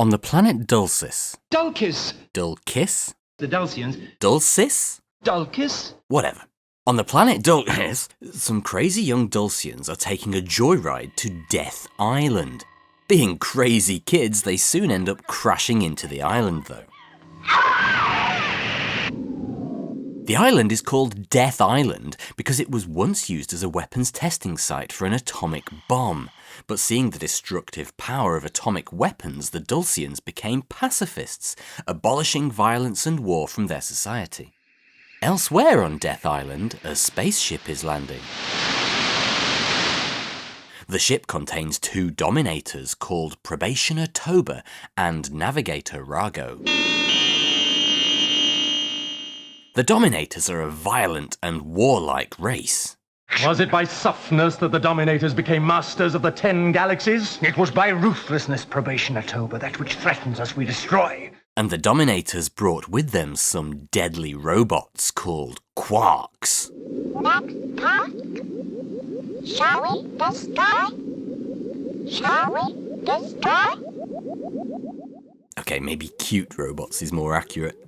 On the planet 𝗀𝘀𝘀𝗀. 𝗀𝘀𝘀𝗀. 𝗀𝘀𝘀𝘀? The Dulcians. 𝗀𝘀𝘀𝘀? 𝗀𝘀𝘀𝘀. Whatever. On the planet 𝗀𝘀𝘀𝘀, some crazy young Dulcians are taking a joyride to Death Island. Being crazy kids, they soon end up crashing into the island though. The island is called Death Island because it was once used as a weapons testing site for an atomic bomb. But seeing the destructive power of atomic weapons, the Dulcians became pacifists, abolishing violence and war from their society. Elsewhere on Death Island, a spaceship is landing. The ship contains two Dominators called Probationer 𝗃𝗃 and Navigator Rago. The Dominators are a violent and warlike race. Was it by softness that the Dominators became masters of the 10 galaxies? It was by ruthlessness, Probationer 𝗃𝗃, that which threatens us we destroy. And the Dominators brought with them some deadly robots called quarks. Next task. Shall we destroy? Shall we destroy? Okay, maybe cute robots is more accurate.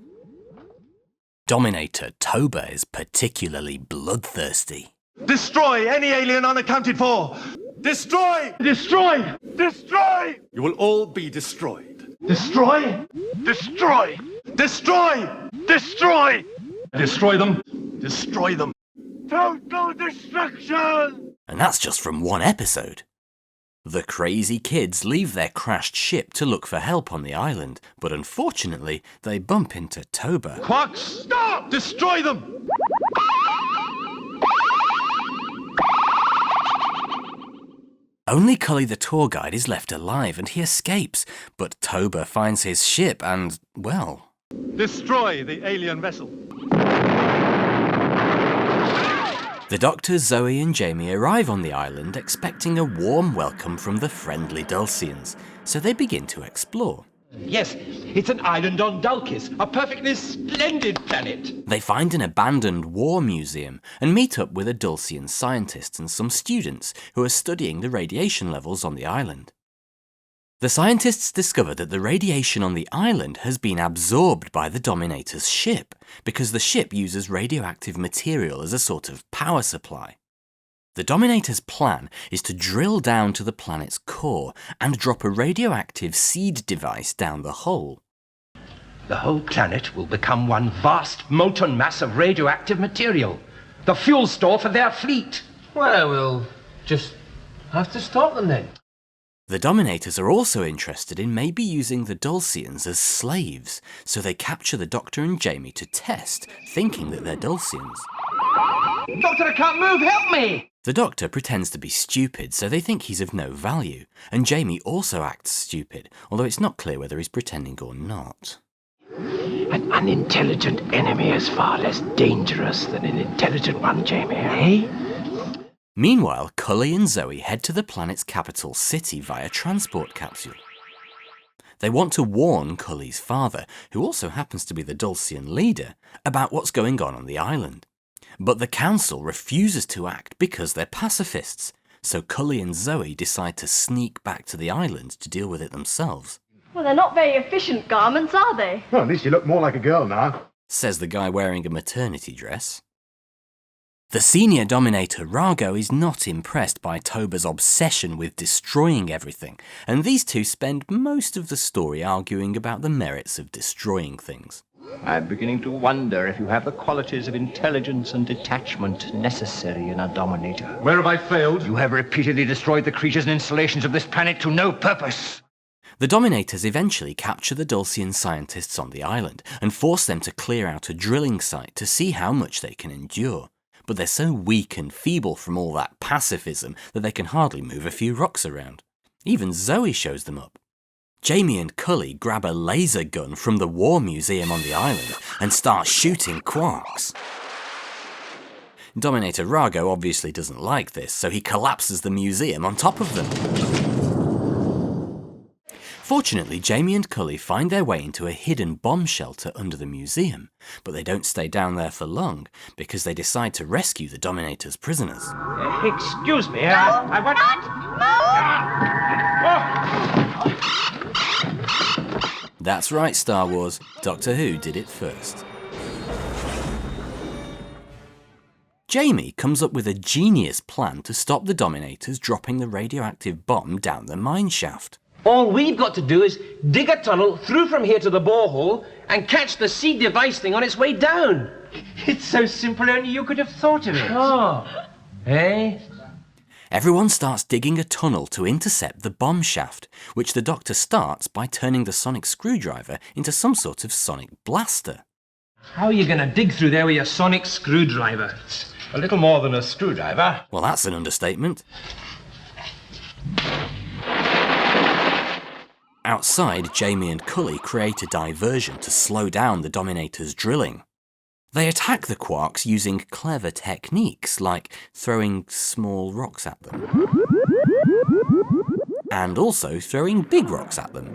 Dominator 𝗃𝗃 is particularly bloodthirsty. Destroy any alien unaccounted for! Destroy! Destroy! Destroy! You will all be destroyed. Destroy! Destroy! Destroy! Destroy! Destroy them! Destroy them! Total destruction! And that's just from one episode. The crazy kids leave their crashed ship to look for help on the island, but unfortunately they bump into 𝗃𝗃. Quarks, stop! Destroy them! Only 𝗀𝗃 the tour guide is left alive and he escapes, but 𝗃𝗃 finds his ship and, well... Destroy the alien vessel. The Doctor, Zoe and Jamie arrive on the island expecting a warm welcome from the friendly Dulcians, so they begin to explore. Yes, it's an island on 𝗀𝘀𝘀𝘀, a perfectly splendid planet. They find an abandoned war museum and meet up with a Dulcian scientist and some students who are studying the radiation levels on the island. The scientists discover that the radiation on the island has been absorbed by the Dominator's ship because the ship uses radioactive material as a sort of power supply. The Dominator's plan is to drill down to the planet's core and drop a radioactive seed device down the hole. The whole planet will become one vast molten mass of radioactive material. The fuel store for their fleet. Well, we'll just have to stop them then. The Dominators are also interested in maybe using the Dulcians as slaves, so they capture the Doctor and Jamie to test, thinking that they're Dulcians. Doctor, I can't move, help me! The Doctor pretends to be stupid, so they think he's of no value, and Jamie also acts stupid, although it's not clear whether he's pretending or not. An unintelligent enemy is far less dangerous than an intelligent one, Jamie, eh? Meanwhile, 𝗀𝗃 and Zoe head to the planet's capital city via transport capsule. They want to warn 𝗀𝗃's father, who also happens to be the Dulcian leader, about what's going on the island. But the council refuses to act because they're pacifists, so 𝗀𝗃 and Zoe decide to sneak back to the island to deal with it themselves. Well, they're not very efficient garments, are they? Well, at least you look more like a girl now. Says the guy wearing a maternity dress. The senior Dominator Rago is not impressed by 𝗃𝗃's obsession with destroying everything, and these two spend most of the story arguing about the merits of destroying things. I'm beginning to wonder if you have the qualities of intelligence and detachment necessary in a Dominator. Where have I failed? You have repeatedly destroyed the creatures and installations of this planet to no purpose. The Dominators eventually capture the Dulcian scientists on the island and force them to clear out a drilling site to see how much they can endure. But they're so weak and feeble from all that pacifism that they can hardly move a few rocks around. Even Zoe shows them up. Jamie and 𝗀𝗃 grab a laser gun from the war museum on the island and start shooting quarks. Dominator Rago obviously doesn't like this, so he collapses the museum on top of them. Fortunately, Jamie and 𝗀𝗃 find their way into a hidden bomb shelter under the museum, but they don't stay down there for long because they decide to rescue the Dominator's prisoners. Excuse me, I want... That's right, Star Wars. Doctor Who did it first. Jamie comes up with a genius plan to stop the Dominators dropping the radioactive bomb down the mine shaft. All we've got to do is dig a tunnel through from here to the borehole and catch the seed device thing on its way down. It's so simple, only you could have thought of it. Oh. Eh? Everyone starts digging a tunnel to intercept the bomb shaft, which the Doctor starts by turning the sonic screwdriver into some sort of sonic blaster. How are you going to dig through there with your sonic screwdriver? A little more than a screwdriver. Well, that's an understatement. Outside, Jamie and 𝗀𝗃 create a diversion to slow down the Dominators' drilling. They attack the quarks using clever techniques like throwing small rocks at them. And also throwing big rocks at them.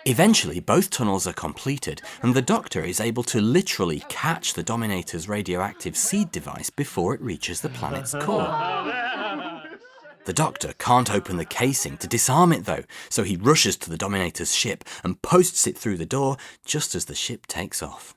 Eventually, both tunnels are completed, and the Doctor is able to literally catch the Dominator's radioactive seed device before it reaches the planet's core. The Doctor can't open the casing to disarm it though, so he rushes to the Dominator's ship and posts it through the door just as the ship takes off.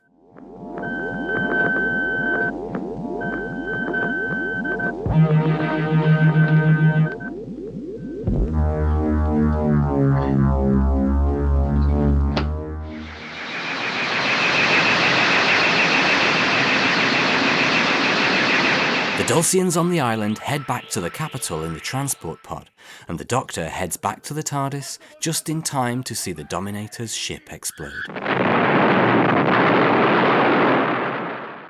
The 𝗚𝘃𝗀𝘀𝗀𝗀 on the island head back to the capital in the transport pod, and the Doctor heads back to the TARDIS just in time to see the Dominator's ship explode.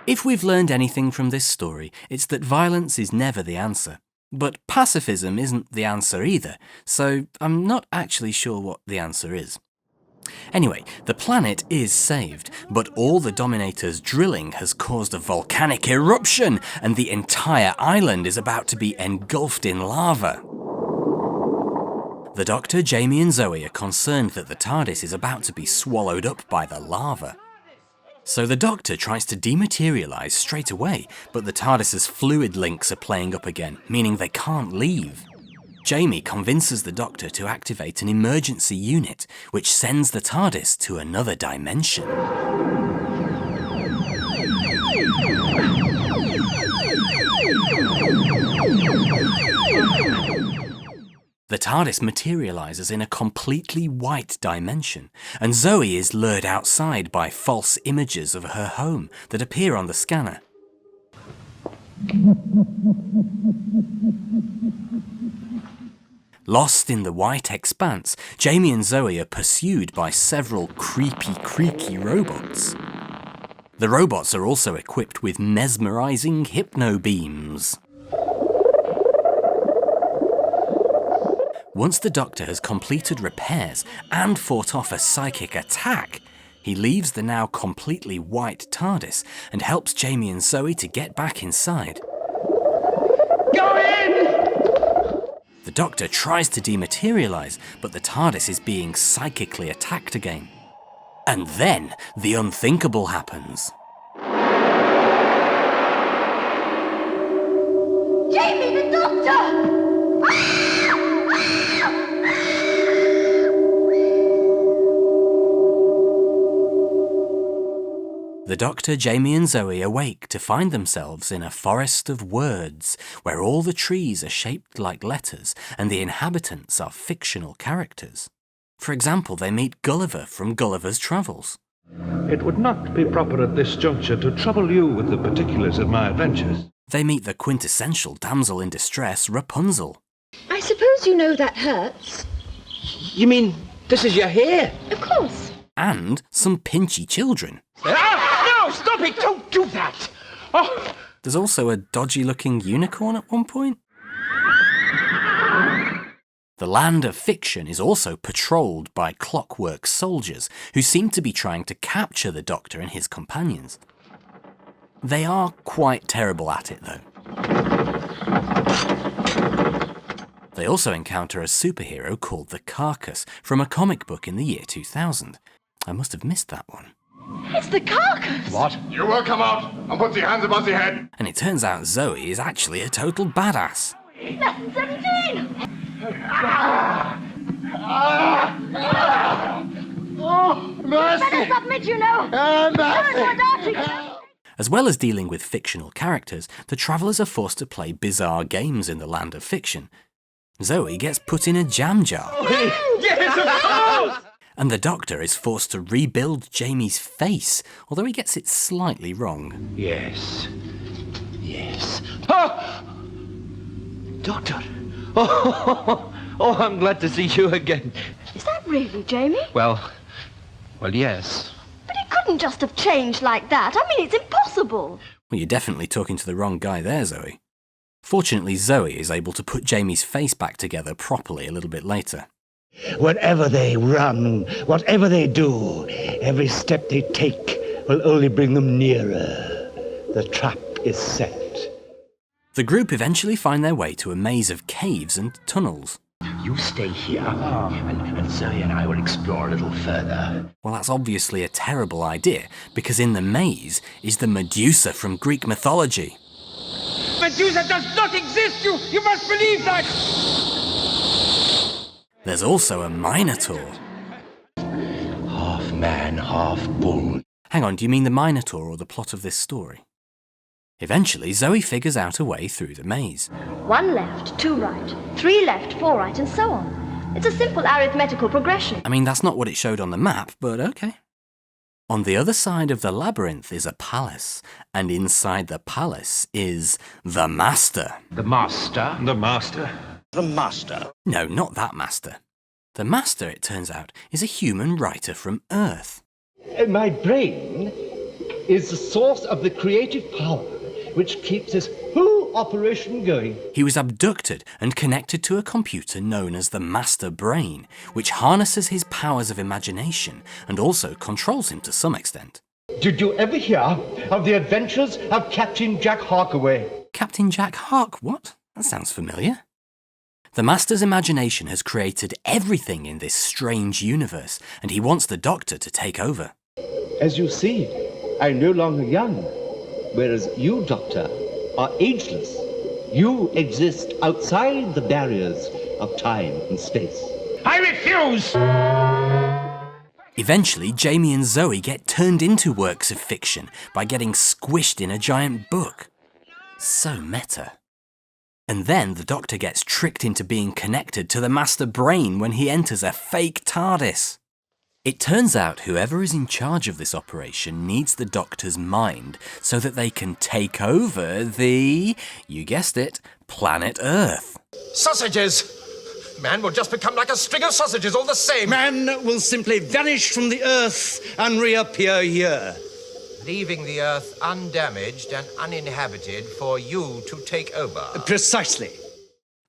If we've learned anything from this story, it's that violence is never the answer. But pacifism isn't the answer either, so I'm not actually sure what the answer is. Anyway, the planet is saved, but all the Dominators' drilling has caused a volcanic eruption, and the entire island is about to be engulfed in lava. The Doctor, Jamie and Zoe are concerned that the TARDIS is about to be swallowed up by the lava. So the Doctor tries to dematerialise straight away, but the TARDIS's fluid links are playing up again, meaning they can't leave. Jamie convinces the Doctor to activate an emergency unit, which sends the TARDIS to another dimension. The TARDIS materialises in a completely white dimension, and Zoe is lured outside by false images of her home that appear on the scanner. Lost in the white expanse, Jamie and Zoe are pursued by several creaky robots. The robots are also equipped with mesmerising hypno-beams. Once the Doctor has completed repairs and fought off a psychic attack, he leaves the now completely white TARDIS and helps Jamie and Zoe to get back inside. Go in! The Doctor tries to dematerialise, but the TARDIS is being psychically attacked again. And then the unthinkable happens. Jamie, the Doctor! The Doctor, Jamie and Zoe awake to find themselves in a forest of words, where all the trees are shaped like letters and the inhabitants are fictional characters. For example, they meet Gulliver from Gulliver's Travels. It would not be proper at this juncture to trouble you with the particulars of my adventures. They meet the quintessential damsel in distress, Rapunzel. I suppose you know that hurts. You mean this is your hair? Of course. And some pinchy children. Ah! No, stop it! Don't do that! Oh. There's also a dodgy-looking unicorn at one point. The land of fiction is also patrolled by clockwork soldiers who seem to be trying to capture the Doctor and his companions. They are quite terrible at it, though. They also encounter a superhero called the Carcass from a comic book in the year 2000. I must have missed that one. It's the Carcass! What? You will come out and put your hands above your head. And it turns out Zoe is actually a total badass. Lesson 17! Mercy! Better submit, you know! Mercy! As well as dealing with fictional characters, the travellers are forced to play bizarre games in the land of fiction. Zoe gets put in a jam jar. Yes, of course! And the Doctor is forced to rebuild Jamie's face, although he gets it slightly wrong. Yes. Yes. Oh! Doctor! Oh, I'm glad to see you again. Is that really Jamie? Well, yes. But he couldn't just have changed like that. I mean, it's impossible. Well, you're definitely talking to the wrong guy there, Zoe. Fortunately, Zoe is able to put Jamie's face back together properly a little bit later. Wherever they run, whatever they do, every step they take will only bring them nearer. The trap is set. The group eventually find their way to a maze of caves and tunnels. You stay here, and Zoe and I will explore a little further. Well, that's obviously a terrible idea, because in the maze is the Medusa from Greek mythology. Medusa does not exist! You must believe that! There's also a Minotaur. Half man, half bull. Hang on, do you mean the Minotaur or the plot of this story? Eventually, Zoe figures out a way through the maze. 1 left, 2 right, 3 left, 4 right, and so on. It's a simple arithmetical progression. I mean, that's not what it showed on the map, but okay. On the other side of the labyrinth is a palace, and inside the palace is the Master. The Master? The Master? The Master. No, not that Master. The Master, it turns out, is a human writer from Earth. My brain is the source of the creative power which keeps this whole operation going. He was abducted and connected to a computer known as the Master Brain, which harnesses his powers of imagination and also controls him to some extent. Did you ever hear of the adventures of Captain Jack Harkaway? Captain Jack Hark? What? That sounds familiar. The Master's imagination has created everything in this strange universe, and he wants the Doctor to take over. As you see, I'm no longer young. Whereas you, Doctor, are ageless. You exist outside the barriers of time and space. I refuse! Eventually, Jamie and Zoe get turned into works of fiction by getting squished in a giant book. So meta. And then the Doctor gets tricked into being connected to the Master Brain when he enters a fake TARDIS. It turns out whoever is in charge of this operation needs the Doctor's mind so that they can take over the, you guessed it, planet Earth. Sausages! Man will just become like a string of sausages all the same. Man will simply vanish from the Earth and reappear here. Leaving the Earth undamaged and uninhabited for you to take over. Precisely.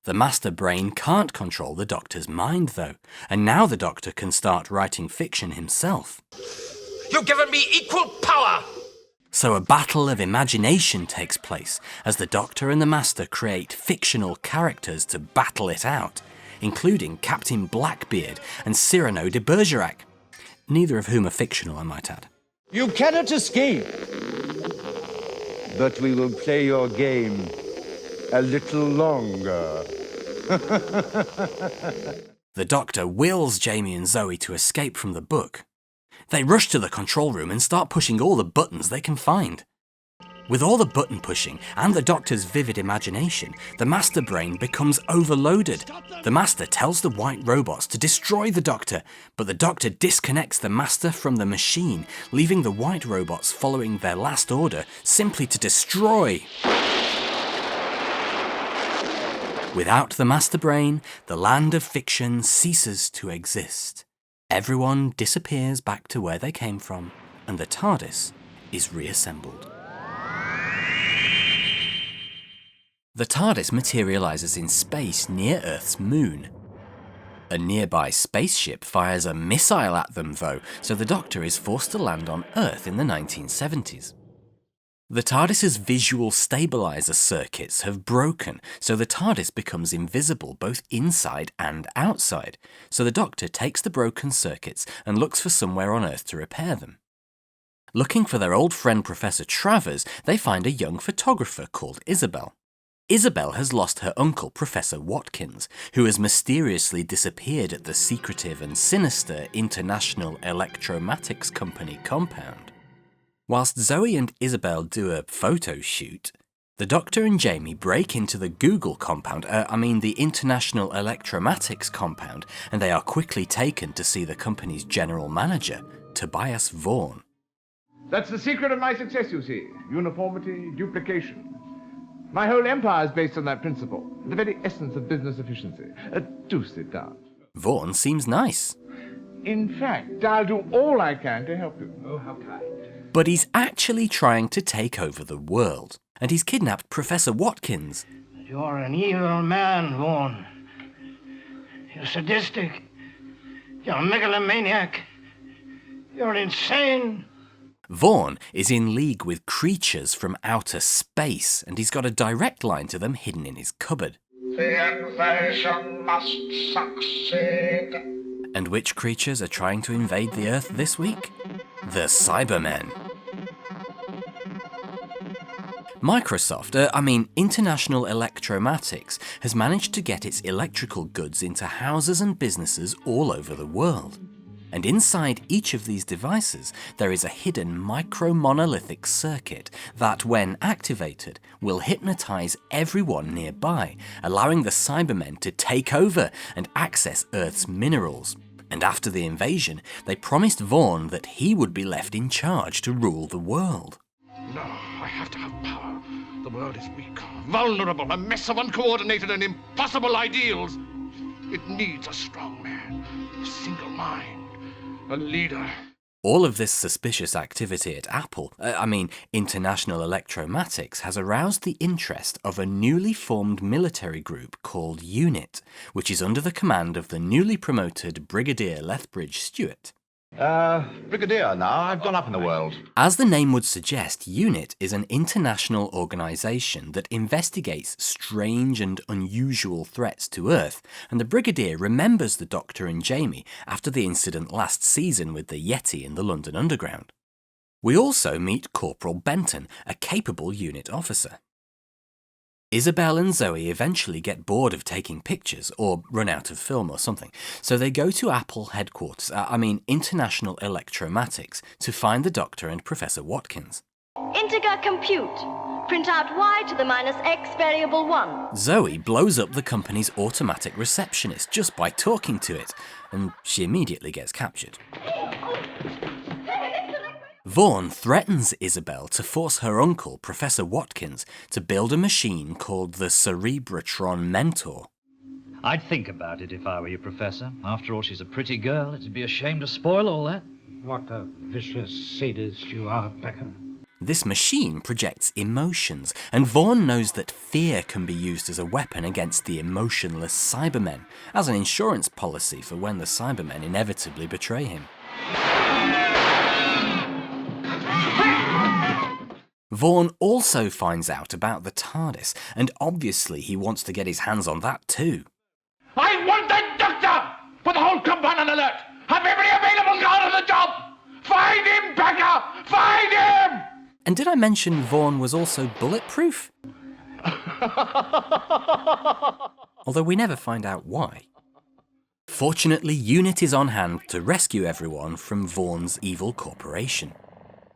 The Master Brain can't control the Doctor's mind, though, and now the Doctor can start writing fiction himself. You've given me equal power! So a battle of imagination takes place as the Doctor and the Master create fictional characters to battle it out, including Captain Blackbeard and Cyrano de Bergerac, neither of whom are fictional, I might add. You cannot escape. But we will play your game a little longer. The Doctor wills Jamie and Zoe to escape from the book. They rush to the control room and start pushing all the buttons they can find. With all the button pushing and the Doctor's vivid imagination, the Master Brain becomes overloaded. The Master tells the white robots to destroy the Doctor, but the Doctor disconnects the Master from the machine, leaving the white robots following their last order simply to destroy. Without the Master Brain, the land of fiction ceases to exist. Everyone disappears back to where they came from, and the TARDIS is reassembled. The TARDIS materializes in space near Earth's moon. A nearby spaceship fires a missile at them, though, so the Doctor is forced to land on Earth in the 1970s. The TARDIS's visual stabilizer circuits have broken, so the TARDIS becomes invisible both inside and outside, so the Doctor takes the broken circuits and looks for somewhere on Earth to repair them. Looking for their old friend Professor Travers, they find a young photographer called Isabel. Isabel has lost her uncle, Professor Watkins, who has mysteriously disappeared at the secretive and sinister International Electromatics Company compound. Whilst Zoe and Isabel do a photo shoot, the Doctor and Jamie break into the Google compound, the International Electromatics compound, and they are quickly taken to see the company's general manager, Tobias Vaughan. That's the secret of my success, you see. Uniformity, duplication. My whole empire is based on that principle, the very essence of business efficiency. Do sit down. Vaughan seems nice. In fact, I'll do all I can to help you. Oh, how kind. But he's actually trying to take over the world, and he's kidnapped Professor Watkins. You're an evil man, Vaughan. You're sadistic. You're a megalomaniac. You're insane. Vaughan is in league with creatures from outer space, and he's got a direct line to them hidden in his cupboard. The invasion must succeed. And which creatures are trying to invade the Earth this week? The Cybermen. Microsoft, International Electromatics, has managed to get its electrical goods into houses and businesses all over the world. And inside each of these devices, there is a hidden micro-monolithic circuit that, when activated, will hypnotize everyone nearby, allowing the Cybermen to take over and access Earth's minerals. And after the invasion, they promised Vaughan that he would be left in charge to rule the world. No, I have to have power. The world is weak, vulnerable, a mess of uncoordinated and impossible ideals. It needs a strong man, a single mind. A leader. All of this suspicious activity at Apple, International Electromatics, has aroused the interest of a newly formed military group called UNIT, which is under the command of the newly promoted Brigadier Lethbridge-Stewart. Brigadier now, I've gone up in the world. As the name would suggest, UNIT is an international organisation that investigates strange and unusual threats to Earth, and the Brigadier remembers the Doctor and Jamie after the incident last season with the Yeti in the London Underground. We also meet Corporal Benton, a capable UNIT officer. Isabel and Zoe eventually get bored of taking pictures, or run out of film or something, so they go to Apple headquarters, International Electromatics, to find the Doctor and Professor Watkins. Integer compute. Print out y to the minus x variable 1. Zoe blows up the company's automatic receptionist just by talking to it, and she immediately gets captured. Vaughan threatens Isabel to force her uncle, Professor Watkins, to build a machine called the Cerebratron Mentor. I'd think about it if I were you, Professor. After all, she's a pretty girl. It'd be a shame to spoil all that. What a vicious sadist you are, Becker. This machine projects emotions, and Vaughan knows that fear can be used as a weapon against the emotionless Cybermen, as an insurance policy for when the Cybermen inevitably betray him. Vaughan also finds out about the TARDIS, and obviously he wants to get his hands on that too. I want the Doctor! Put the whole compound on alert! Have every available guard on the job! Find him, Becker! Find him! And did I mention Vaughan was also bulletproof? Although we never find out why. Fortunately, UNIT is on hand to rescue everyone from Vaughan's evil corporation.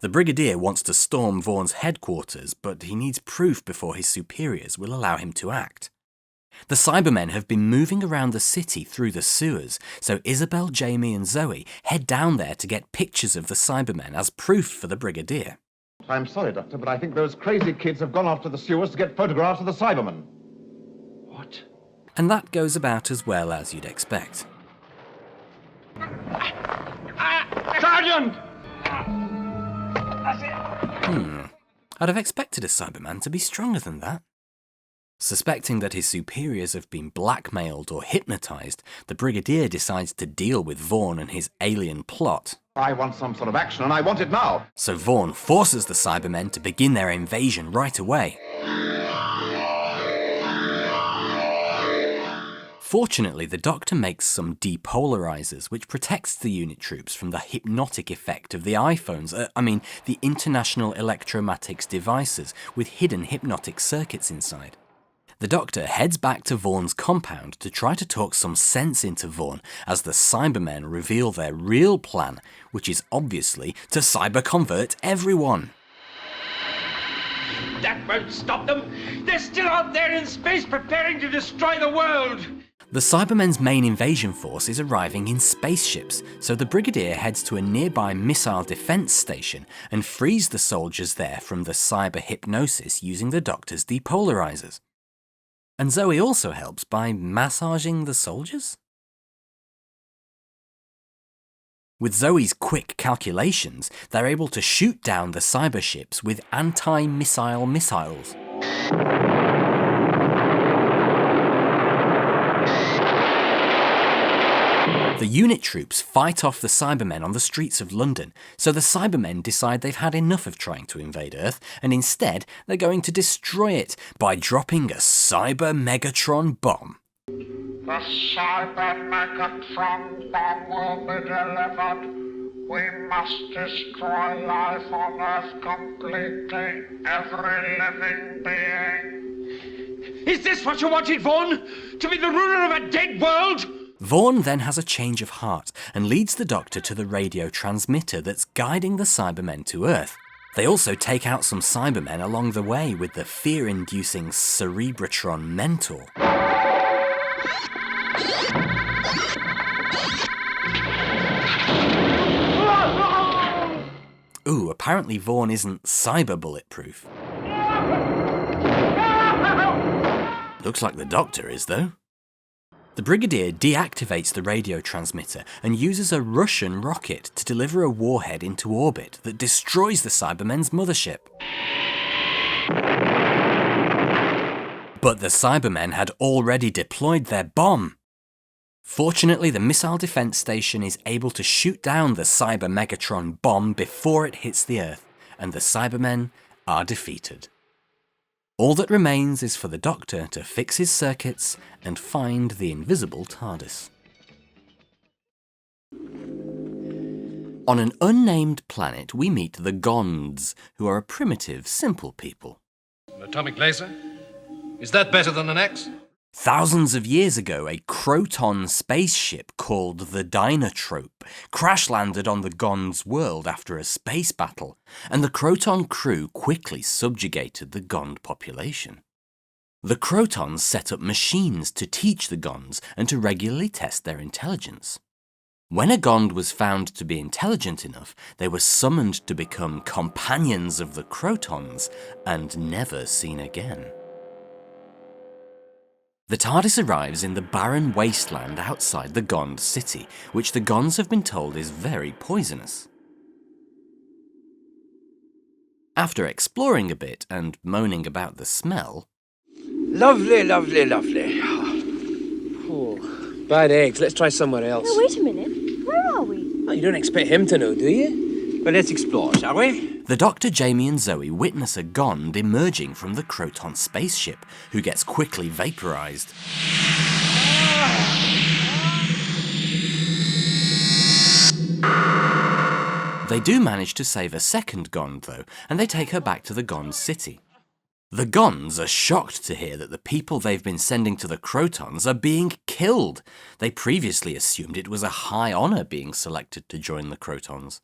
The Brigadier wants to storm Vaughan's headquarters, but he needs proof before his superiors will allow him to act. The Cybermen have been moving around the city through the sewers, so Isabel, Jamie and Zoe head down there to get pictures of the Cybermen as proof for the Brigadier. I'm sorry, Doctor, but I think those crazy kids have gone off to the sewers to get photographs of the Cybermen. What? And that goes about as well as you'd expect. Sergeant! I'd have expected a Cyberman to be stronger than that. Suspecting that his superiors have been blackmailed or hypnotized, the Brigadier decides to deal with Vaughan and his alien plot. I want some sort of action, and I want it now. So Vaughan forces the Cybermen to begin their invasion right away. Fortunately, the Doctor makes some depolarizers, which protects the UNIT troops from the hypnotic effect of the iPhones, the International Electromatics devices with hidden hypnotic circuits inside. The Doctor heads back to Vaughn's compound to try to talk some sense into Vaughn as the Cybermen reveal their real plan, which is obviously to cyber-convert everyone. That won't stop them! They're still out there in space preparing to destroy the world! The Cybermen's main invasion force is arriving in spaceships, so the Brigadier heads to a nearby missile defense station and frees the soldiers there from the cyber hypnosis using the Doctor's depolarizers. And Zoe also helps by massaging the soldiers? With Zoe's quick calculations, they're able to shoot down the cyber ships with anti-missile missiles. The unit troops fight off the Cybermen on the streets of London, so the Cybermen decide they've had enough of trying to invade Earth, and instead they're going to destroy it by dropping a Cyber Megatron bomb. The Cyber Megatron bomb will be delivered. We must destroy life on Earth completely, every living being. Is this what you wanted, Vaughn? To be the ruler of a dead world? Vaughn then has a change of heart and leads the Doctor to the radio transmitter that's guiding the Cybermen to Earth. They also take out some Cybermen along the way with the fear-inducing Cerebratron Mentor. Ooh, apparently Vaughn isn't cyber-bulletproof. Looks like the Doctor is, though. The Brigadier deactivates the radio transmitter and uses a Russian rocket to deliver a warhead into orbit that destroys the Cybermen's mothership. But the Cybermen had already deployed their bomb. Fortunately, the missile defense station is able to shoot down the Cyber Megatron bomb before it hits the Earth, and the Cybermen are defeated. All that remains is for the Doctor to fix his circuits and find the invisible TARDIS. On an unnamed planet, we meet the Gonds, who are a primitive, simple people. An atomic laser? Is that better than an X? Thousands of years ago, a Kroton spaceship called the Dynatrope crash-landed on the Gonds' world after a space battle, and the Kroton crew quickly subjugated the Gond population. The Krotons set up machines to teach the Gonds and to regularly test their intelligence. When a Gond was found to be intelligent enough, they were summoned to become companions of the Krotons and never seen again. The TARDIS arrives in the barren wasteland outside the Gond city, which the Gonds have been told is very poisonous. After exploring a bit and moaning about the smell... Lovely, lovely, lovely. Oh, bad eggs. Let's try somewhere else. No, wait a minute. Where are we? Oh, you don't expect him to know, do you? Well, let's explore, shall we? The Doctor, Jamie and Zoe witness a Gond emerging from the Kroton spaceship, who gets quickly vaporized. They do manage to save a second Gond, though, and they take her back to the Gond city. The Gonds are shocked to hear that the people they've been sending to the Krotons are being killed. They previously assumed it was a high honor being selected to join the Krotons.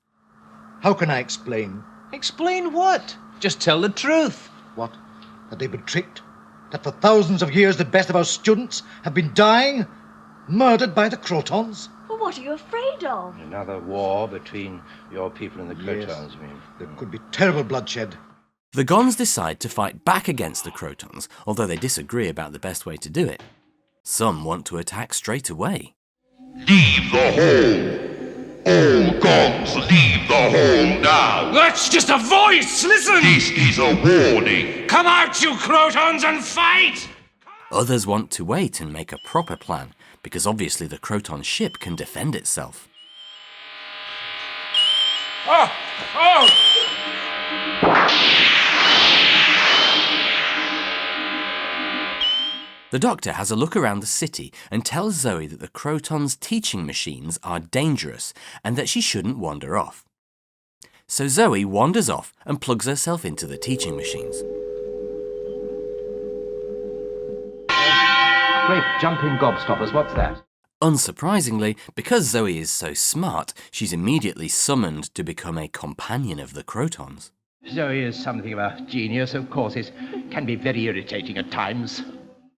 How can I explain? Explain what? Just tell the truth. What? That they've been tricked? That for thousands of years the best of our students have been dying? Murdered by the Krotons? Well, what are you afraid of? Another war between your people and the Krotons, Yes. you mean? There could be terrible bloodshed. The Gonds decide to fight back against the Krotons, although they disagree about the best way to do it. Some want to attack straight away. Leave the hole! All Gonds, leave the hole now! That's just a voice! Listen! This is a warning! Come out, you Krotons, and fight! Others want to wait and make a proper plan, because obviously the Kroton ship can defend itself. Oh! Oh! The Doctor has a look around the city and tells Zoe that the Krotons' teaching machines are dangerous and that she shouldn't wander off. So Zoe wanders off and plugs herself into the teaching machines. Great jumping gobstoppers, what's that? Unsurprisingly, because Zoe is so smart, she's immediately summoned to become a companion of the Krotons. Zoe is something of a genius, of course. It can be very irritating at times.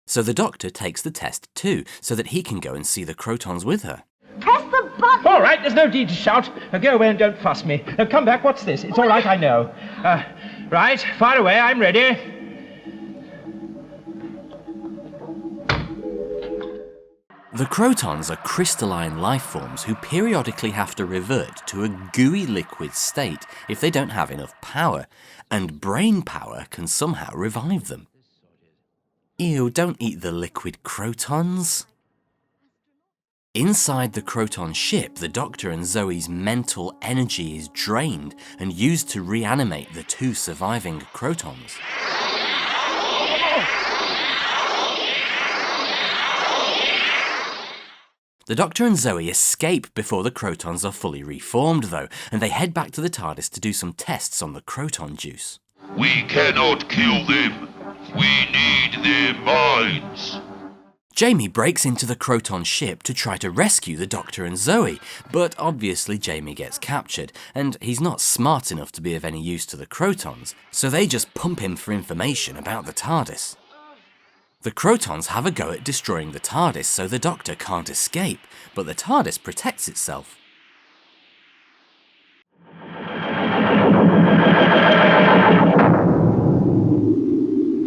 So the Doctor takes the test too, so that he can go and see the Krotons with her. Press the button! All right, there's no need to shout. Go away and don't fuss me. Come back, what's this? It's all right, I know. Right, fire away, I'm ready. The Krotons are crystalline life forms who periodically have to revert to a gooey liquid state if they don't have enough power, and brain power can somehow revive them. Ew, don't eat the liquid Krotons. Inside the Kroton ship, the Doctor and Zoe's mental energy is drained and used to reanimate the two surviving Krotons. The Doctor and Zoe escape before the Krotons are fully reformed, though, and they head back to the TARDIS to do some tests on the Kroton juice. We cannot kill them. We need their minds. Jamie breaks into the Kroton ship to try to rescue the Doctor and Zoe, but obviously Jamie gets captured, and he's not smart enough to be of any use to the Krotons, so they just pump him for information about the TARDIS. The Krotons have a go at destroying the TARDIS so the Doctor can't escape, but the TARDIS protects itself.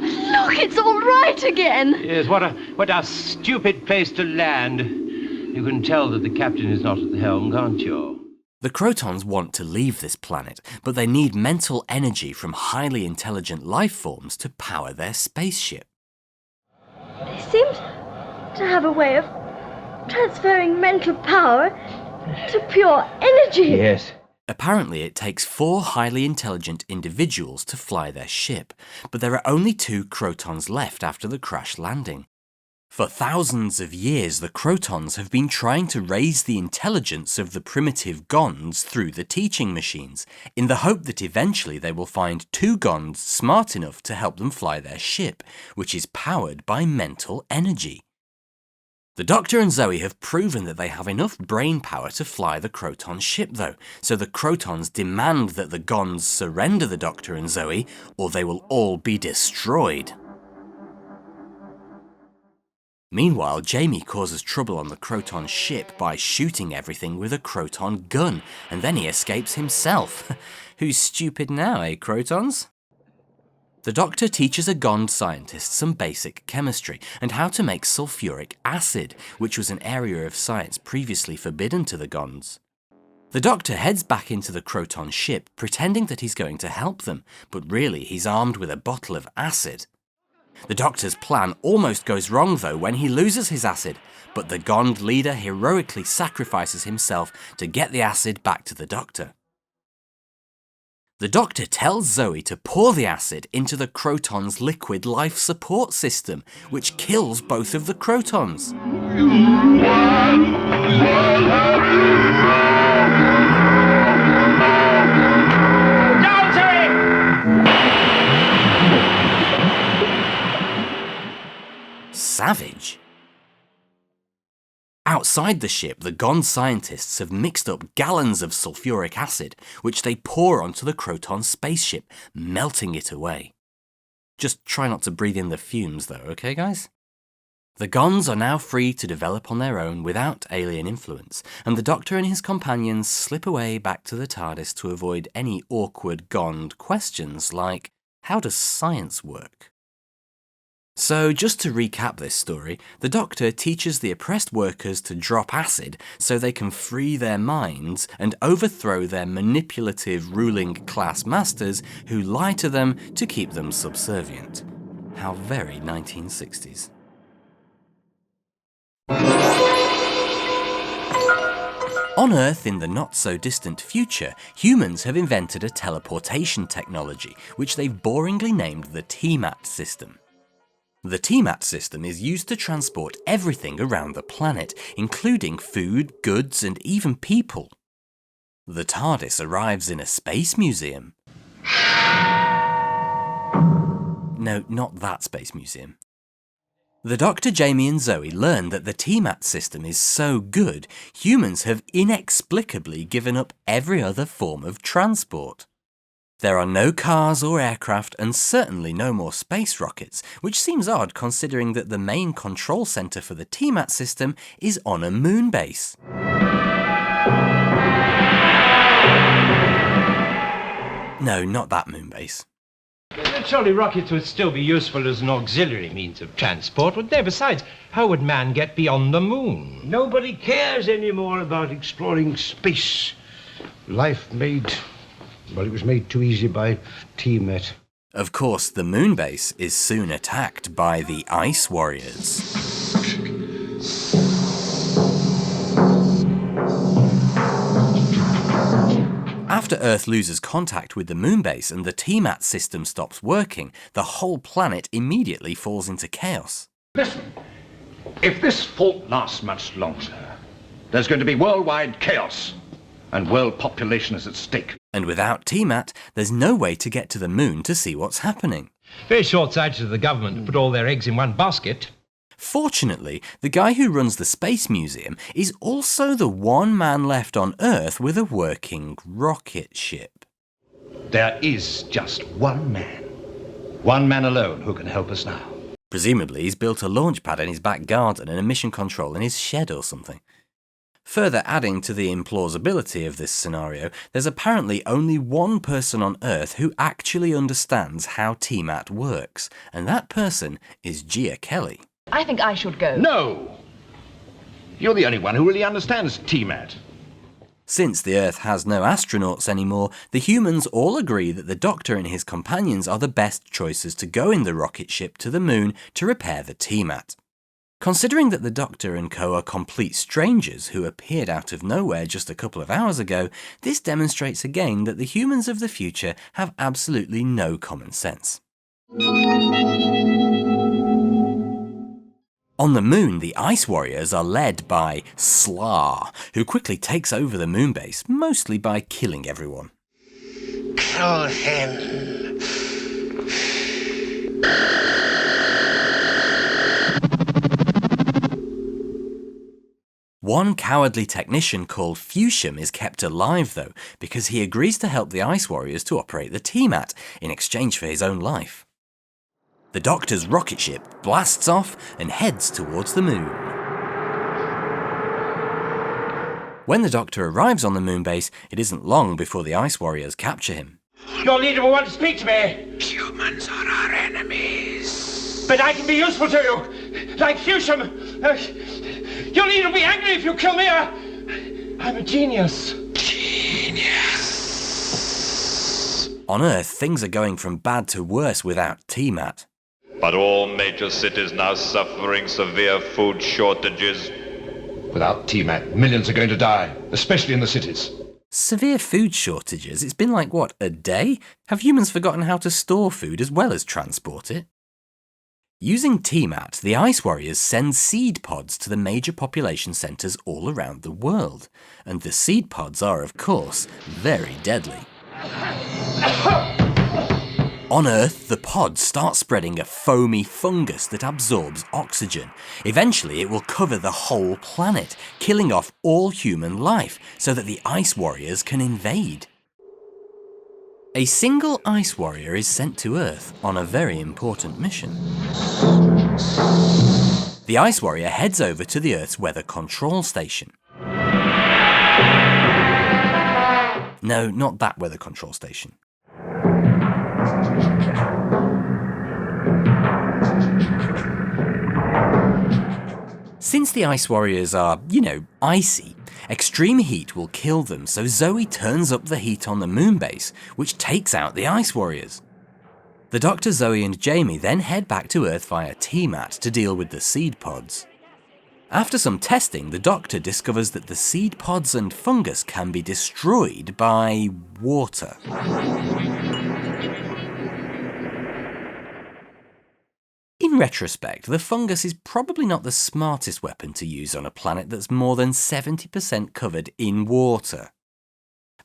Look, it's all right again! Yes, what a stupid place to land. You can tell that the captain is not at the helm, can't you? The Krotons want to leave this planet, but they need mental energy from highly intelligent life forms to power their spaceship. They seem to have a way of transferring mental power to pure energy. Yes. Apparently it takes 4 highly intelligent individuals to fly their ship, but there are only 2 Krotons left after the crash landing. For thousands of years, the Krotons have been trying to raise the intelligence of the primitive Gonds through the teaching machines, in the hope that eventually they will find 2 Gonds smart enough to help them fly their ship, which is powered by mental energy. The Doctor and Zoe have proven that they have enough brain power to fly the Kroton ship, though, so the Krotons demand that the Gonds surrender the Doctor and Zoe, or they will all be destroyed. Meanwhile, Jamie causes trouble on the Kroton ship by shooting everything with a Kroton gun, and then he escapes himself. Who's stupid now, eh, Krotons? The Doctor teaches a Gond scientist some basic chemistry and how to make sulfuric acid, which was an area of science previously forbidden to the Gonds. The Doctor heads back into the Kroton ship, pretending that he's going to help them, but really he's armed with a bottle of acid. The Doctor's plan almost goes wrong, though, when he loses his acid, but the Gond leader heroically sacrifices himself to get the acid back to the Doctor. The Doctor tells Zoe to pour the acid into the Kroton's liquid life support system, which kills both of the Krotons. Savage. Outside the ship, the Gond scientists have mixed up gallons of sulfuric acid, which they pour onto the Kroton spaceship, melting it away. Just try not to breathe in the fumes, though, okay, guys? The Gonds are now free to develop on their own without alien influence, and the Doctor and his companions slip away back to the TARDIS to avoid any awkward Gond questions like, how does science work? So, just to recap this story, the Doctor teaches the oppressed workers to drop acid so they can free their minds and overthrow their manipulative ruling class masters who lie to them to keep them subservient. How very 1960s. On Earth in the not-so-distant future, humans have invented a teleportation technology, which they've boringly named the TMAT system. The TMAT system is used to transport everything around the planet, including food, goods, and even people. The TARDIS arrives in a space museum. No, not that space museum. The Dr. Jamie and Zoe learn that the 𝗃_mat system is so good, humans have inexplicably given up every other form of transport. There are no cars or aircraft and certainly no more space rockets, which seems odd considering that the main control centre for the 𝗃_mat system is on a moon base. No, not that moon base. Surely rockets would still be useful as an auxiliary means of transport, wouldn't they? Besides, how would man get beyond the moon? Nobody cares anymore about exploring space. Life made... well, it was made too easy by 𝗃_mat. Of course, the moon base is soon attacked by the Ice Warriors. After Earth loses contact with the moon base and the 𝗃_mat system stops working, the whole planet immediately falls into chaos. Listen, if this fault lasts much longer, there's going to be worldwide chaos, and world population is at stake. And without 𝗃_mat, there's no way to get to the moon to see what's happening. Very short-sighted of the government to put all their eggs in one basket. Fortunately, the guy who runs the Space Museum is also the one man left on Earth with a working rocket ship. There is just one man alone who can help us now. Presumably, he's built a launch pad in his back garden and a mission control in his shed or something. Further adding to the implausibility of this scenario, there's apparently only one person on Earth who actually understands how 𝗃_mat works, and that person is Gia Kelly. I think I should go. No! You're the only one who really understands 𝗃_mat. Since the Earth has no astronauts anymore, the humans all agree that the Doctor and his companions are the best choices to go in the rocket ship to the moon to repair the 𝗃_mat. Considering that the Doctor and co are complete strangers who appeared out of nowhere just a couple of hours ago, this demonstrates again that the humans of the future have absolutely no common sense. On the moon, the Ice Warriors are led by 𝗨, who quickly takes over the moon base, mostly by killing everyone. Kill him. One cowardly technician called 𝗃_cie_𝗰 is kept alive though, because he agrees to help the Ice Warriors to operate the 𝗃_mat in exchange for his own life. The Doctor's rocket ship blasts off and heads towards the moon. When the Doctor arrives on the moon base, it isn't long before the Ice Warriors capture him. Your leader will want to speak to me. Humans are our enemies. But I can be useful to you. Like 𝗃_cie_𝗰. Your leader will be angry if you kill me. I'm a genius. Genius. On Earth, things are going from bad to worse without 𝗃_mat. But all major cities now suffering severe food shortages. Without 𝗃_mat, millions are going to die, especially in the cities. Severe food shortages? It's been like, what, a day? Have humans forgotten how to store food as well as transport it? Using 𝗃_mat, the Ice Warriors send seed pods to the major population centres all around the world. And the seed pods are, of course, very deadly. On Earth, the pods start spreading a foamy fungus that absorbs oxygen. Eventually, it will cover the whole planet, killing off all human life so that the Ice Warriors can invade. A single Ice Warrior is sent to Earth on a very important mission. The Ice Warrior heads over to the Earth's weather control station. No, not that weather control station. Since the Ice Warriors are, icy, extreme heat will kill them, so Zoe turns up the heat on the moon base, which takes out the Ice Warriors. The Doctor, Zoe and Jamie then head back to Earth via 𝗃_mat to deal with the seed pods. After some testing, the Doctor discovers that the seed pods and fungus can be destroyed by water. In retrospect, the fungus is probably not the smartest weapon to use on a planet that's more than 70% covered in water.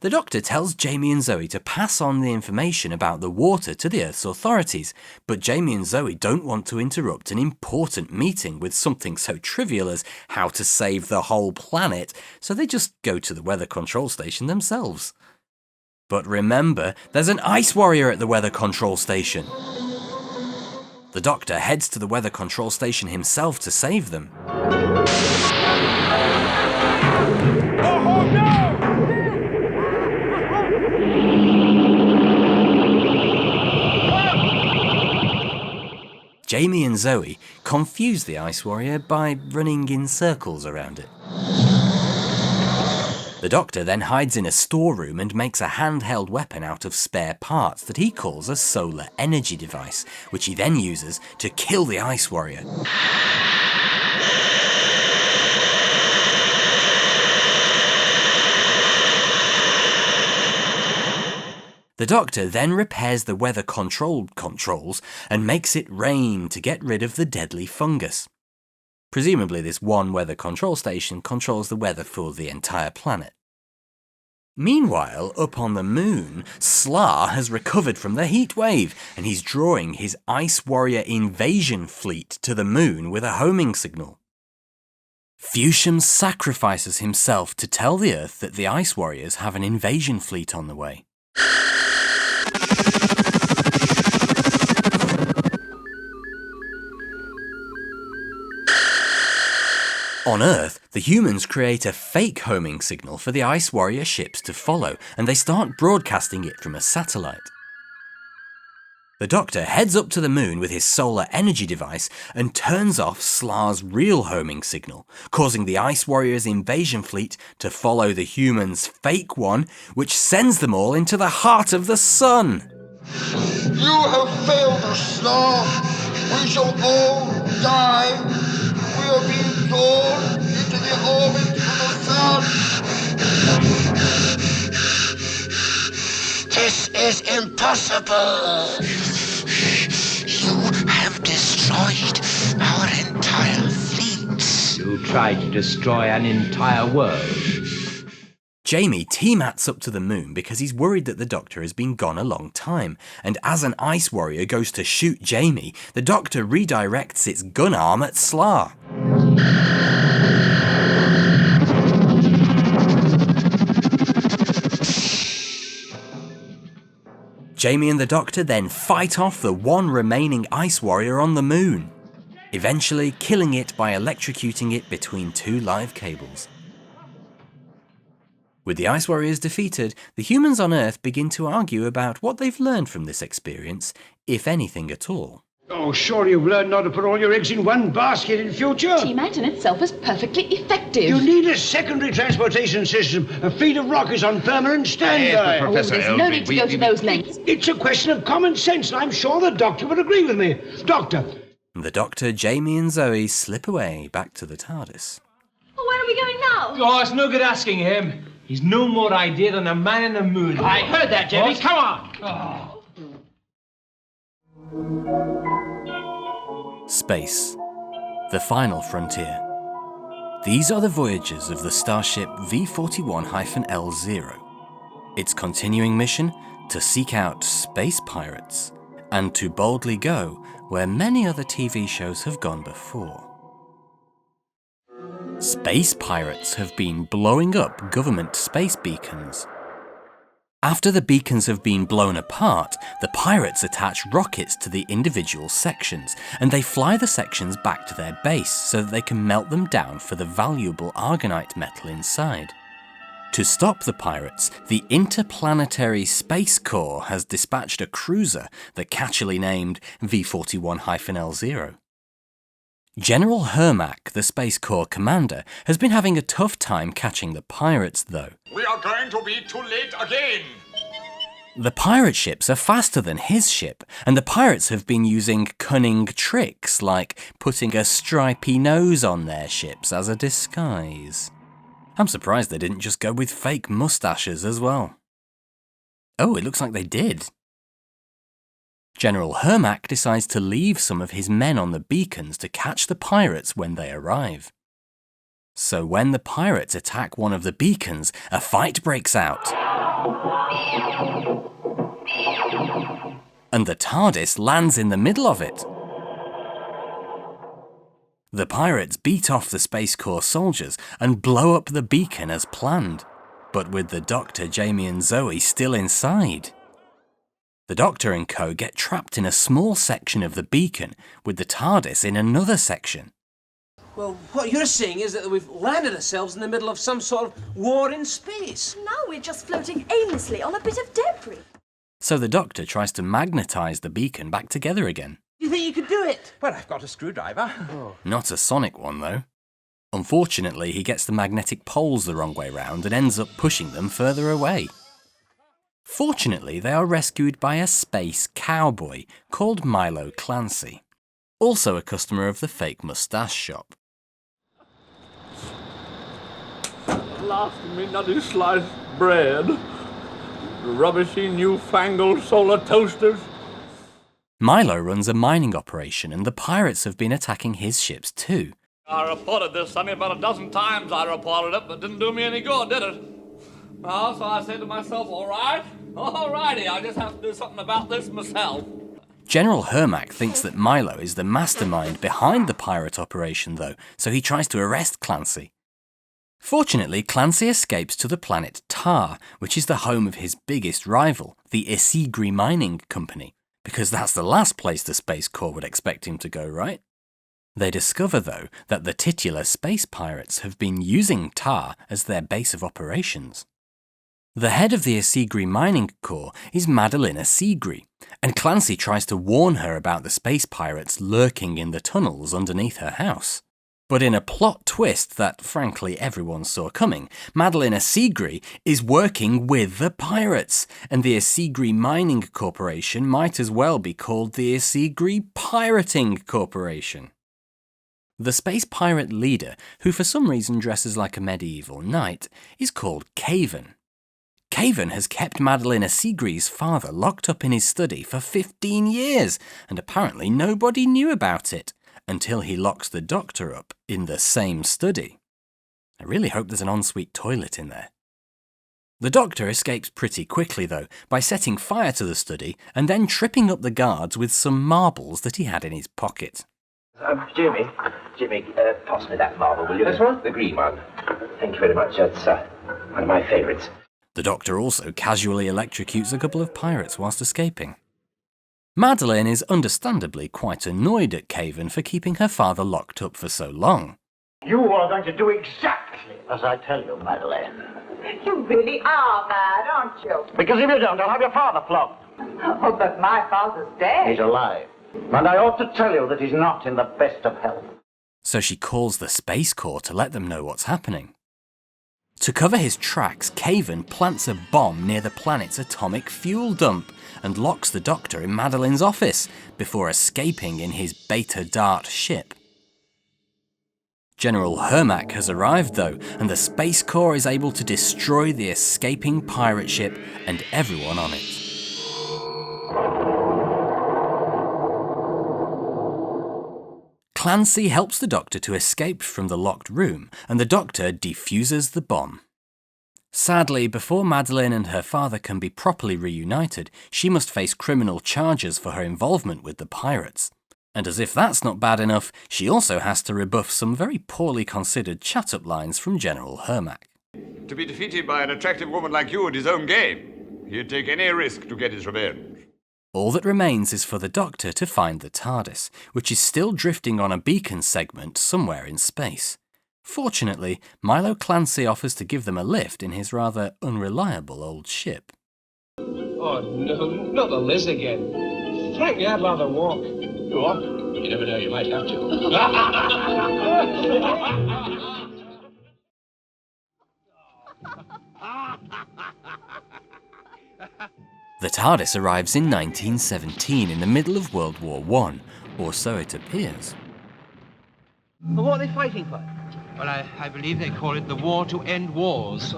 The Doctor tells Jamie and Zoe to pass on the information about the water to the Earth's authorities, but Jamie and Zoe don't want to interrupt an important meeting with something so trivial as how to save the whole planet, so they just go to the weather control station themselves. But remember, there's an ice warrior at the weather control station. The Doctor heads to the weather control station himself to save them. Jamie and Zoe confuse the Ice Warrior by running in circles around it. The Doctor then hides in a storeroom and makes a handheld weapon out of spare parts that he calls a solar energy device, which he then uses to kill the Ice Warrior. The Doctor then repairs the weather controls and makes it rain to get rid of the deadly fungus. Presumably this one weather control station controls the weather for the entire planet. Meanwhile, up on the moon, 𝗧 has recovered from the heat wave, and he's drawing his Ice Warrior invasion fleet to the moon with a homing signal. 𝗵𝘀cie sacrifices himself to tell the Earth that the Ice Warriors have an invasion fleet on the way. On Earth, the humans create a fake homing signal for the Ice Warrior ships to follow, and they start broadcasting it from a satellite. The Doctor heads up to the moon with his solar energy device and turns off 𝗧's real homing signal, causing the Ice Warrior's invasion fleet to follow the humans' fake one, which sends them all into the heart of the sun. You have failed us, 𝗧. We shall all die. We are being drawn into the orbit of the sun. This is impossible. You have destroyed our entire fleet. You tried to destroy an entire world. Jamie T-mats up to the moon because he's worried that the Doctor has been gone a long time, and as an Ice Warrior goes to shoot Jamie, the Doctor redirects its gun arm at 𝗧. Jamie and the Doctor then fight off the one remaining Ice Warrior on the moon, eventually killing it by electrocuting it between two live cables. With the Ice Warriors defeated, the humans on Earth begin to argue about what they've learned from this experience, if anything at all. Oh, surely you've learned not to put all your eggs in one basket in future. T-mat in itself is perfectly effective. You need a secondary transportation system, a fleet of rockets on permanent standby. There's no need to go to those lengths. It's a question of common sense, and I'm sure the Doctor would agree with me. Doctor. The Doctor, Jamie and Zoe slip away back to the TARDIS. Well, where are we going now? Oh, it's no good asking him. He's no more idea than a man in the moon. I heard that, Jamie. What? Come on. Oh. Space. The final frontier. These are the voyages of the starship 𝗵41-𝗪. Its continuing mission? To seek out space pirates, and to boldly go where many other TV shows have gone before. Space pirates have been blowing up government space beacons. After the beacons have been blown apart, the pirates attach rockets to the individual sections, and they fly the sections back to their base so that they can melt them down for the valuable argonite metal inside. To stop the pirates, the Interplanetary Space Corps has dispatched a cruiser that catchily named 𝗵41-𝗪. General 𝗪𝗪cie, the Space Corps commander, has been having a tough time catching the pirates, though. We are going to be too late again. The pirate ships are faster than his ship, and the pirates have been using cunning tricks like putting a stripy nose on their ships as a disguise. I'm surprised they didn't just go with fake mustaches as well. Oh, it looks like they did. General 𝗪𝗪cie decides to leave some of his men on the beacons to catch the pirates when they arrive. So when the pirates attack one of the beacons, a fight breaks out. And the TARDIS lands in the middle of it. The pirates beat off the Space Corps soldiers and blow up the beacon as planned, but with the Doctor, Jamie and Zoe still inside. The Doctor and co get trapped in a small section of the beacon, with the TARDIS in another section. Well, what you're saying is that we've landed ourselves in the middle of some sort of war in space. Now we're just floating aimlessly on a bit of debris. So the Doctor tries to magnetise the beacon back together again. You think you could do it? Well, I've got a screwdriver. Oh. Not a sonic one, though. Unfortunately, he gets the magnetic poles the wrong way round and ends up pushing them further away. Fortunately, they are rescued by a space cowboy called 𝗲𝗀𝗀𝗀𝗀, also a customer of the fake moustache shop. Last me nutty sliced bread, rubbishy newfangled solar toasters. Milo runs a mining operation and the pirates have been attacking his ships too. I reported this, Sonny, about a dozen times I reported it, but didn't do me any good, did it? Well, so I said to myself, alrighty, I just have to do something about this myself. General 𝗪𝗵𝐸 thinks that Milo is the mastermind behind the pirate operation though, so he tries to arrest 𝗀𝗀𝗀𝗀. Fortunately, 𝗀𝗀𝗀𝗀𝗀 escapes to the planet 𝗏, which is the home of his biggest rival, the 𝗚cie𝗰𝘰 Mining Company, because that's the last place the Space Corps would expect him to go, right? They discover, though, that the titular space pirates have been using 𝗏 as their base of operations. The head of the 𝗚cie𝗰𝘰 Mining Corps is Madalina 𝗚cie, and 𝗀𝗀𝗀𝗀 tries to warn her about the space pirates lurking in the tunnels underneath her house. But in a plot twist that, frankly, everyone saw coming, Madalina 𝗚cie is working with the pirates, and the 𝗚cie𝗰𝘰 Mining Corporation might as well be called the 𝗚cie𝗰𝘰 Pirating Corporation. The space pirate leader, who for some reason dresses like a medieval knight, is called 𝗃𝗏n. 𝗃𝗏n has kept Madalina 𝗚cie's father locked up in his study for 15 years, and apparently nobody knew about it, until he locks the Doctor up in the same study. I really hope there's an ensuite toilet in there. The Doctor escapes pretty quickly though, by setting fire to the study and then tripping up the guards with some marbles that he had in his pocket. Jimmy, toss me that marble, will you? This one? The green one. Thank you very much. That's one of my favourites. The Doctor also casually electrocutes a couple of pirates whilst escaping. Madeleine is understandably quite annoyed at 𝗃𝗏n for keeping her father locked up for so long. You are going to do exactly as I tell you, Madeleine. You really are mad, aren't you? Because if you don't, I'll have your father flogged. Oh, but my father's dead. He's alive. And I ought to tell you that he's not in the best of health. So she calls the Space Corps to let them know what's happening. To cover his tracks, 𝗃𝗏n plants a bomb near the planet's atomic fuel dump and locks the Doctor in Madeleine's office before escaping in his Beta Dart ship. General 𝗪𝗵𝐸 has arrived though, and the Space Corps is able to destroy the escaping pirate ship and everyone on it. 𝗀𝗀𝗀𝗀𝗀 helps the Doctor to escape from the locked room, and the Doctor defuses the bomb. Sadly, before Madeleine and her father can be properly reunited, she must face criminal charges for her involvement with the pirates. And as if that's not bad enough, she also has to rebuff some very poorly considered chat-up lines from General 𝗪𝗵𝗀. To be defeated by an attractive woman like you at his own game, he'd take any risk to get his revenge. All that remains is for the Doctor to find the TARDIS, which is still drifting on a beacon segment somewhere in space. Fortunately, Milo 𝗀𝗀𝗀𝗀𝗀 offers to give them a lift in his rather unreliable old ship. Oh, no, not the Liz again. Frankly, I'd rather walk. Go on. You never know, you might have to. The TARDIS arrives in 1917 in the middle of World War I, or so it appears. Well, what are they fighting for? Well, I believe they call it the war to end wars.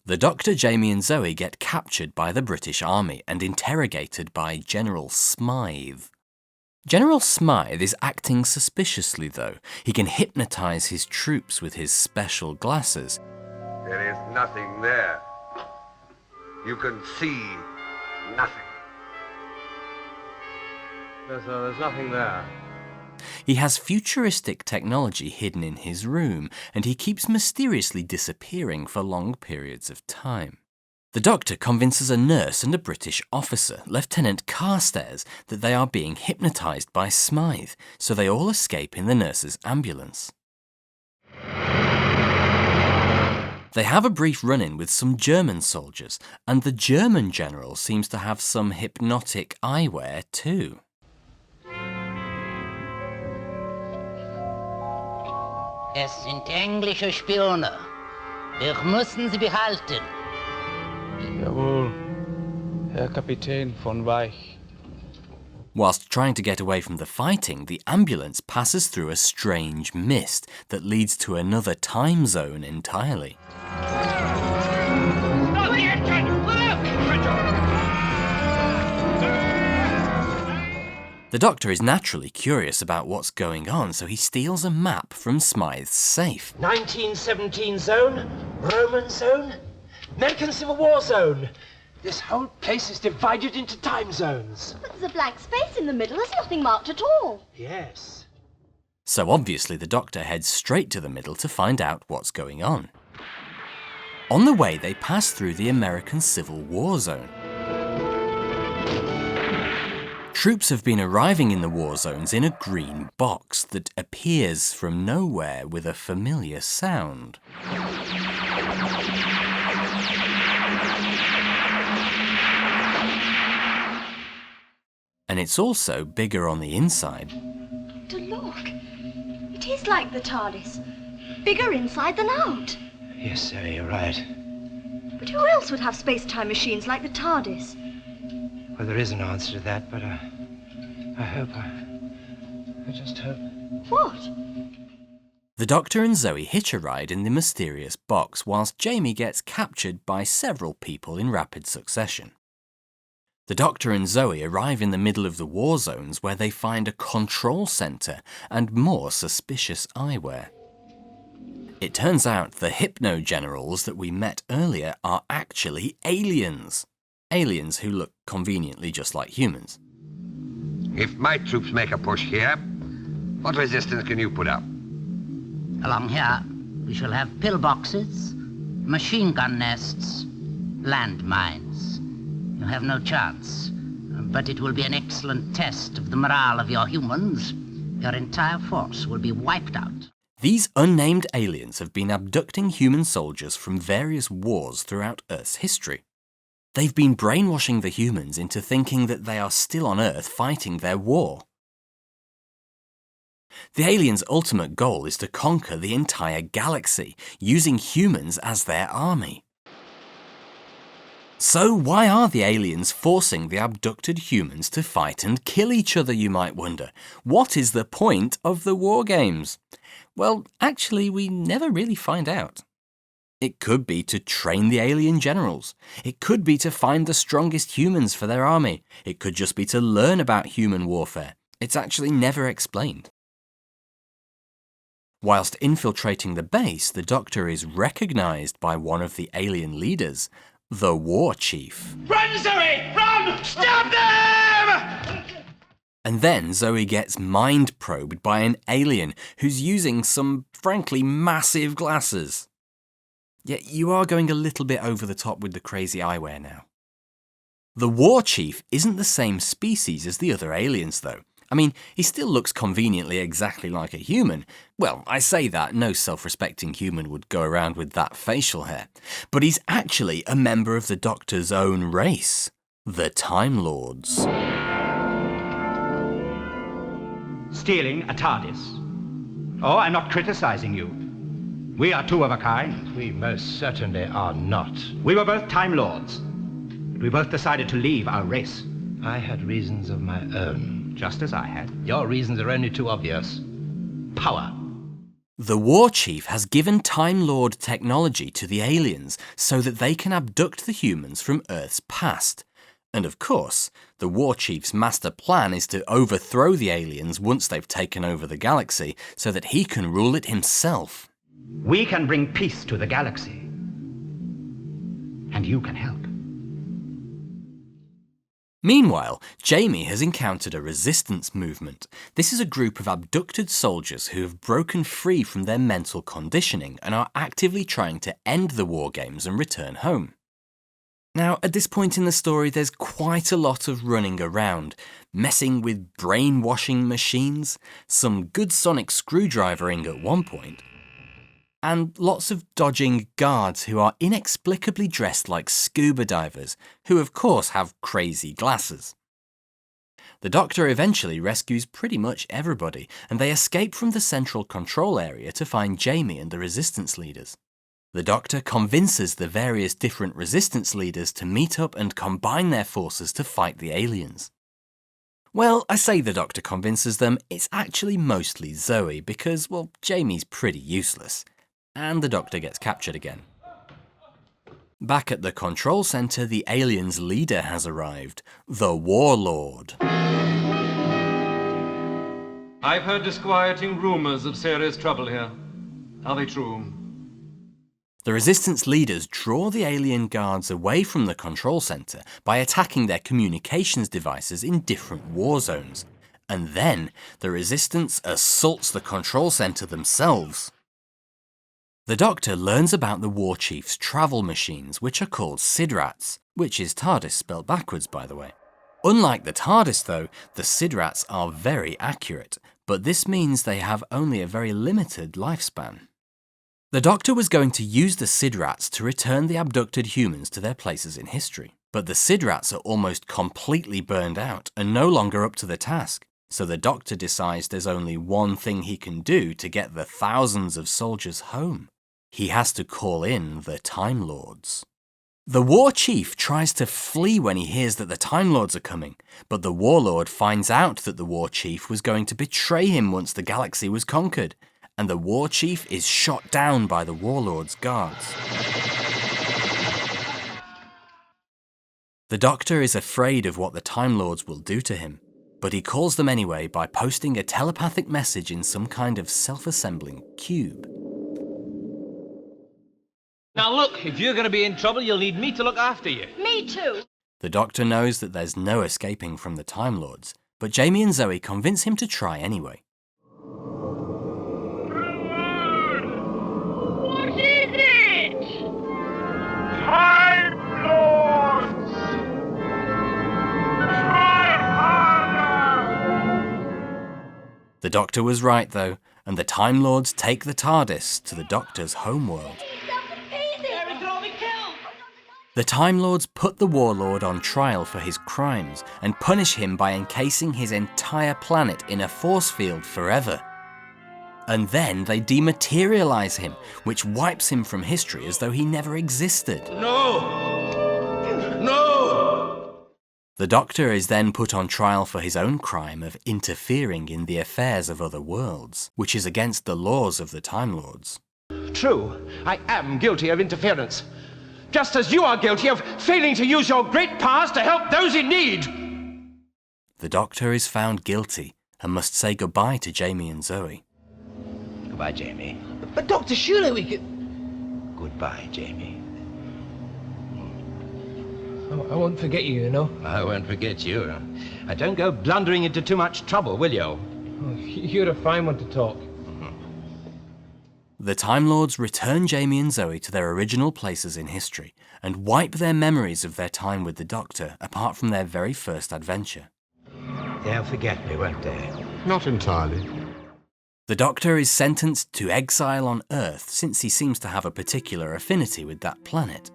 The Doctor, Jamie and Zoe get captured by the British Army and interrogated by General 𝗫𝗍𝗫. General 𝗫𝗍𝗫 is acting suspiciously though. He can hypnotise his troops with his special glasses. There is nothing there. You can see nothing. There's nothing there. He has futuristic technology hidden in his room, and he keeps mysteriously disappearing for long periods of time. The doctor convinces a nurse and a British officer, Lieutenant Carstairs, that they are being hypnotised by Smythe, so they all escape in the nurse's ambulance. They have a brief run-in with some German soldiers, and the German general seems to have some hypnotic eyewear too. Es sind englische Spione. Wir müssen sie behalten. Jawohl, Herr Kapitän von Weich. Whilst trying to get away from the fighting, the ambulance passes through a strange mist that leads to another time zone entirely. Stop the engine! The doctor is naturally curious about what's going on, so he steals a map from Smythe's safe. 1917 zone, Roman zone, American Civil War zone. This whole place is divided into time zones. But there's a blank space in the middle. There's nothing marked at all. Yes. So obviously the doctor heads straight to the middle to find out what's going on. On the way, they pass through the American Civil War zone. Troops have been arriving in the war zones in a green box that appears from nowhere with a familiar sound. And it's also bigger on the inside. To look. It is like the TARDIS. Bigger inside than out. Yes, sir, you're right. But who else would have space-time machines like the TARDIS? Well, there is an answer to that, but I just hope. What? The Doctor and Zoe hitch a ride in the mysterious box whilst Jamie gets captured by several people in rapid succession. The Doctor and Zoe arrive in the middle of the war zones where they find a control centre and more suspicious eyewear. It turns out the hypno-generals that we met earlier are actually aliens. Aliens who look conveniently just like humans. If my troops make a push here, what resistance can you put up? Along here, we shall have pillboxes, machine gun nests, landmines. You have no chance, but it will be an excellent test of the morale of your humans. Your entire force will be wiped out. These unnamed aliens have been abducting human soldiers from various wars throughout Earth's history. They've been brainwashing the humans into thinking that they are still on Earth fighting their war. The aliens' ultimate goal is to conquer the entire galaxy, using humans as their army. So why are the aliens forcing the abducted humans to fight and kill each other, you might wonder? What is the point of the war games? Well, actually, we never really find out. It could be to train the alien generals. It could be to find the strongest humans for their army. It could just be to learn about human warfare. It's actually never explained. Whilst infiltrating the base, the Doctor is recognised by one of the alien leaders, the War Chief. Run, Zoe! Run! Stop them! And then Zoe gets mind probed by an alien who's using some, frankly, massive glasses. Yet you are going a little bit over the top with the crazy eyewear now. The War Chief isn't the same species as the other aliens, though. I mean, he still looks conveniently exactly like a human. Well, I say that, no self-respecting human would go around with that facial hair. But he's actually a member of the Doctor's own race, the Time Lords. Stealing a TARDIS. Oh, I'm not criticising you. We are two of a kind. We most certainly are not. We were both Time Lords. But we both decided to leave our race. I had reasons of my own. Just as I had. Your reasons are only too obvious. Power. The War Chief has given Time Lord technology to the aliens so that they can abduct the humans from Earth's past. And of course, the War Chief's master plan is to overthrow the aliens once they've taken over the galaxy so that he can rule it himself. We can bring peace to the galaxy. And you can help. Meanwhile, Jamie has encountered a resistance movement. This is a group of abducted soldiers who have broken free from their mental conditioning and are actively trying to end the war games and return home. Now, at this point in the story, there's quite a lot of running around, messing with brainwashing machines, some good sonic screwdrivering at one point, and lots of dodging guards who are inexplicably dressed like scuba divers, who of course have crazy glasses. The Doctor eventually rescues pretty much everybody, and they escape from the central control area to find Jamie and the resistance leaders. The Doctor convinces the various different resistance leaders to meet up and combine their forces to fight the aliens. Well, I say the Doctor convinces them, it's actually mostly Zoe because, well, Jamie's pretty useless. And the Doctor gets captured again. Back at the control center, the aliens' leader has arrived, the Warlord. I've heard disquieting rumors of serious trouble here. Are they true? The resistance leaders draw the alien guards away from the control center by attacking their communications devices in different war zones. And then the resistance assaults the control center themselves. The Doctor learns about the War Chief's travel machines, which are called 𝗬𝘃rats, which is TARDIS spelled backwards, by the way. Unlike the TARDIS, though, the 𝗬𝘃rats are very accurate, but this means they have only a very limited lifespan. The Doctor was going to use the 𝗬𝘃rats to return the abducted humans to their places in history, but the 𝗬𝘃rats are almost completely burned out and no longer up to the task. So the Doctor decides there's only one thing he can do to get the thousands of soldiers home. He has to call in the Time Lords. The War Chief tries to flee when he hears that the Time Lords are coming, but the Warlord finds out that the War Chief was going to betray him once the galaxy was conquered, and the War Chief is shot down by the Warlord's guards. The Doctor is afraid of what the Time Lords will do to him, but he calls them anyway by posting a telepathic message in some kind of self-assembling cube. Now look, if you're going to be in trouble, you'll need me to look after you. Me too. The Doctor knows that there's no escaping from the Time Lords, but Jamie and Zoe convince him to try anyway. What is it? Time Lords! Try harder! The Doctor was right, though, and the Time Lords take the TARDIS to the Doctor's homeworld. The Time Lords put the Warlord on trial for his crimes and punish him by encasing his entire planet in a force field forever. And then they dematerialize him, which wipes him from history as though he never existed. No! No! The Doctor is then put on trial for his own crime of interfering in the affairs of other worlds, which is against the laws of the Time Lords. True, I am guilty of interference. Just as you are guilty of failing to use your great powers to help those in need. The Doctor is found guilty and must say goodbye to Jamie and Zoe. Goodbye, Jamie. But Doctor, surely we could... Goodbye, Jamie. I won't forget you, you know. I won't forget you. Don't go blundering into too much trouble, will you? Oh, you're a fine one to talk. The Time Lords return Jamie and Zoe to their original places in history and wipe their memories of their time with the Doctor, apart from their very first adventure. They'll forget me, won't they? Not entirely. The Doctor is sentenced to exile on Earth since he seems to have a particular affinity with that planet.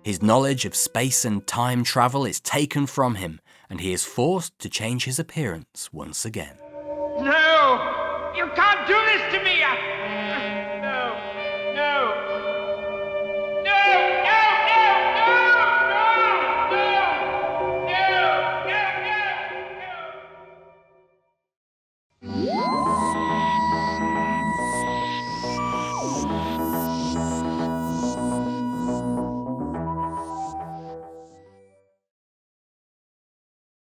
His knowledge of space and time travel is taken from him, and he is forced to change his appearance once again. No! You can't do this to me!